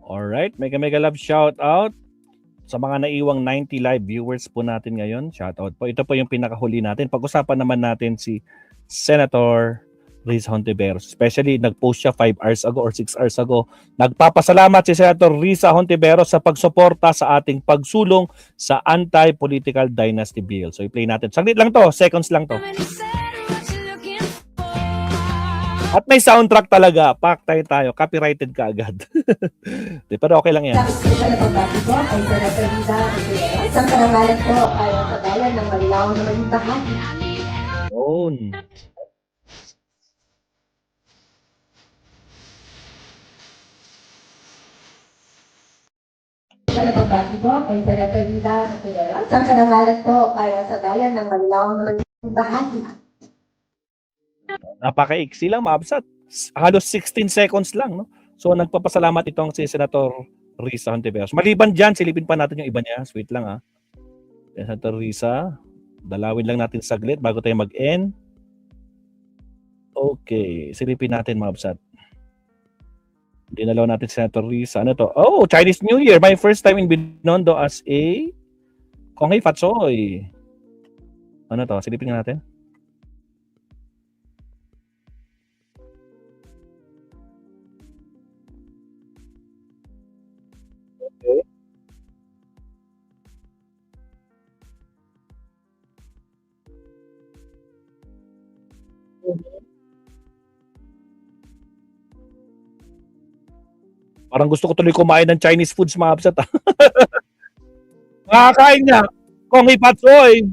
Alright, mega mega love shout out sa mga naiwang 90 live viewers po natin ngayon. Shout out po. Ito po yung pinakahuli natin. Pag-usapan naman natin si Senator Risa Hontiveros. Especially, nag-post siya 5 hours ago or 6 hours ago. Nagpapasalamat si Senator Risa Hontiveros sa pagsuporta sa ating pagsulong sa anti-political dynasty bill. So, i-play natin. Saglit lang to. Seconds lang to. At may soundtrack talaga. Paktay tayo. Copyrighted ka agad. Pero okay lang yan. Sa nagbabati ko ay Senator Risa Hontiveros. Ang karangalan ko ay sa bayan ng Marilao na maging bahagi. Yun. Sa nagbabati ko ay Senator Risa Hontiveros. Ang karangalan ko ay sa bayan ng Marilao na maging bahagi. Napakaiksi lang, maabsat. Halos 16 seconds lang, no? So, nagpapasalamat itong si Senator Risa Hontiveros. Maliban dyan, silipin pa natin yung iba niya. Sweet lang, ha? Senator Risa, dalawin lang natin saglit bago tayo mag-end. Okay, silipin natin, maabsat. Dinalaw natin si Senator Risa. Ano to? Oh, Chinese New Year. My first time in Binondo as a Konghei Fatsoy. Ano to? Silipin nga natin. Okay. Parang gusto ko tuloy kumain ng Chinese foods, mga absat. Makakain niya. Konghei Fatsoy.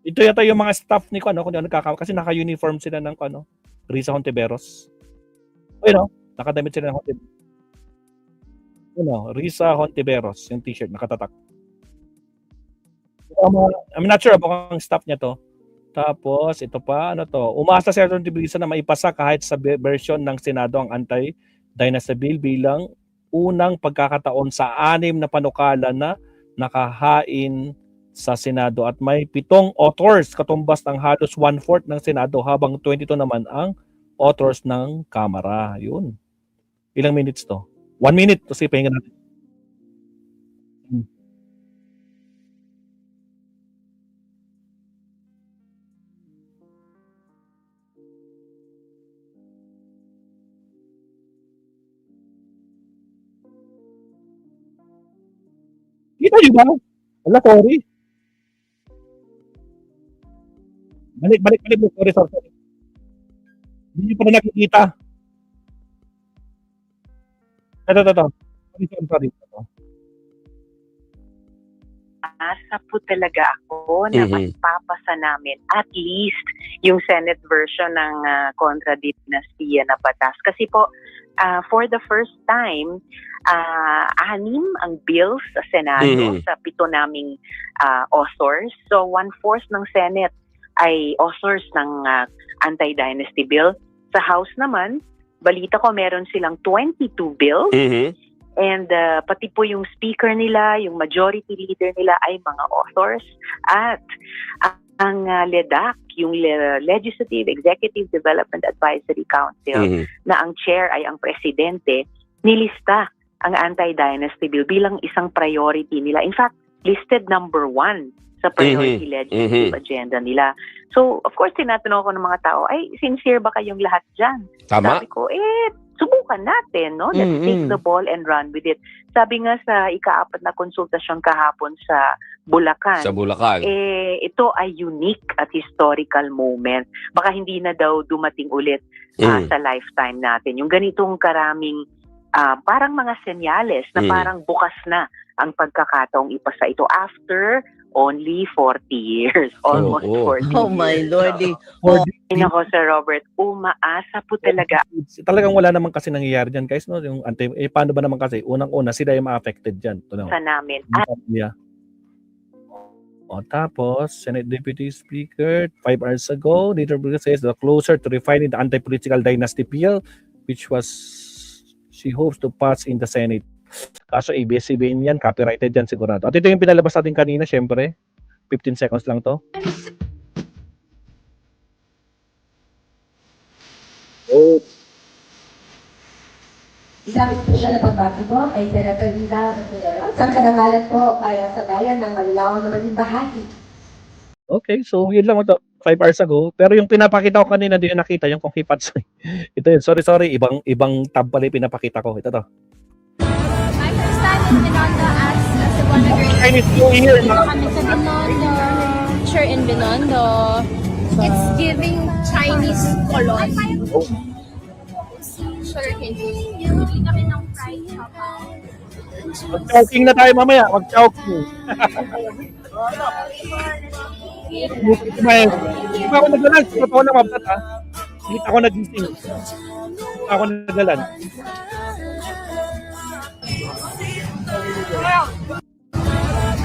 Ito yata yung mga staff ni ko, ano, kung ano kasi naka-uniform sila ng ano, Risa Hontiveros. Ayun, no? Nakadamit sila ng Hontiveros. Ano, Risa Hontiveros, yung t-shirt, nakatatak. I'm not sure kung staff niya to. Tapos, ito pa, ano to? Umasa si Senator Risa na maipasa kahit sa version ng Senado ang anti-dynasty bill bilang unang pagkakataon sa 6 na panukala na nakahain sa Senado at may 7 authors katumbas ng halos 1/4 ng Senado habang 22 naman ang authors ng Kamara. Yun. Ilang minutes to? 1 minute. Kasi pahinga natin. Kita nyo ba? Wala, sorry. Balik. Sorry. Hindi nyo pa na nakikita. Ito. Sorry. Asa po talaga ako na magpapasa namin at least yung Senate version ng Contra Dinastiya na batas. Kasi po, for the first time, 6 ang bills sa Senado sa 7 naming authors. So, 1/4 ng Senate ay authors ng anti-dynasty bill. Sa House naman, balita ko meron silang 22 bills. And pati po yung speaker nila, yung majority leader nila ay mga authors. At ang LEDAC, yung Legislative Executive Development Advisory Council, na ang chair ay ang presidente, nilista ang anti-dynasty bill bilang isang priority nila. In fact, listed number 1 sa priority legislative agenda nila. So, of course, tinatanong ko ng mga tao, ay, sincere ba kayong lahat dyan? Tama. Sabi ko, subukan natin, no? Let's take the ball and run with it. Sabi nga sa ika-4 na konsultasyon kahapon sa Bulacan, ito ay unique at historical moment. Baka hindi na daw dumating ulit sa lifetime natin. Yung ganitong karaming parang mga senyales na parang bukas na ang pagkakataong ipasa ito after only 40 years. Almost 40 Oh my Lordy. Nako, Sir Robert, umaasa po talaga. Talagang wala naman kasi nangyayari dyan, guys, no? Yung paano ba naman kasi? Unang-una, sila yung ma-affected dyan. Sa namin. Tapos, Senate Deputy Speaker, 5 hours ago, Leader Bruce says the closer to refining the anti-political dynasty bill, which was she hopes to pass in the Senate. Kaso ABS-CBN yan, copyrighted yan sigurado. At ito yung pinalabas natin kanina, syempre. 15 seconds lang to. Isang special na pagbati po kay Senator Rita Figueroa. Sa karangalan po para sa bayan ng Marilao na maging bahagi. Okay, so yun lang ito. 5 hours ago. Pero yung pinapakita ko kanina, di na nakita yung kung hipats. Ito yun. Sorry. Ibang tab pala yung pinapakita ko. Ito to. I understand in Binondo as Cebuana Great. Chinese New Year. Dito kami sa Binondo. Sure, in Binondo. It's giving Chinese color. Sure, hindi kami ng fried chocolate. Mag-choking na tayo mamaya. Mag-choking. Hindi pa ako nagalan. Totoo na mabtat ha. Hindi ako nagising. Hindi ako nagalan.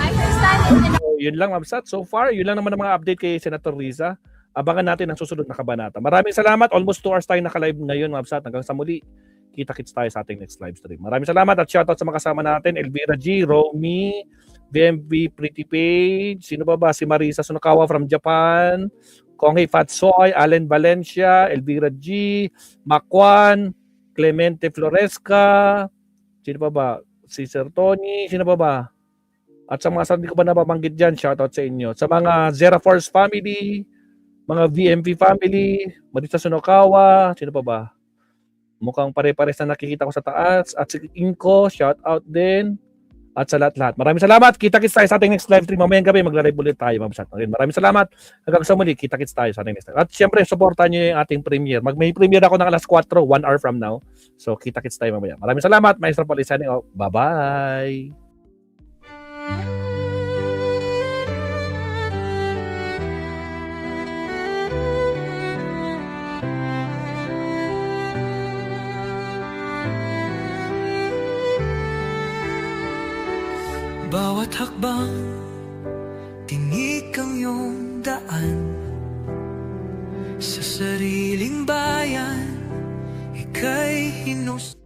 I understand in Binondo. So, yun lang mabsat. So far, yun lang naman ang mga update kay Senator Riza. Abangan natin ang susunod na kabanata. Maraming salamat. Almost 2 hours tayo naka-live ngayon mabsat. Hanggang sa muli. Kita-kits tayo sa ating next live stream. Maraming salamat at shoutout sa mga kasama natin. Elvira G, Romy, BMB Pretty Page, sino ba? Si Marisa Sunokawa from Japan, Konghe Fatsoy, Allen Valencia, Elvira G, Makwan, Clemente Floresca, sino ba? Si Sir Tony, sino ba? At sa mga hindi ko pa nababanggit dyan, shoutout sa inyo. Sa mga Zera Force family, mga VMP family, Marisa Sunokawa, sino ba? Mukhang pare-pares na nakikita ko sa taas. At si Inko, shout out din. At sa lahat-lahat. Maraming salamat. Kita-kits tayo sa ating next live stream. Mamayang gabi, magla-live ulit tayo. Maraming salamat. Hanggang sa muli, kita-kits tayo sa ating next live. At syempre, supportan nyo yung ating premiere. May premiere ako ng alas 4, 1 hour from now. So, kita-kits tayo mamaya. Maraming salamat. Maestro Paul signing off. Bye-bye. Bawat hakbang, tinik ang iyong daan. Sa sariling bayan, ika'y hinus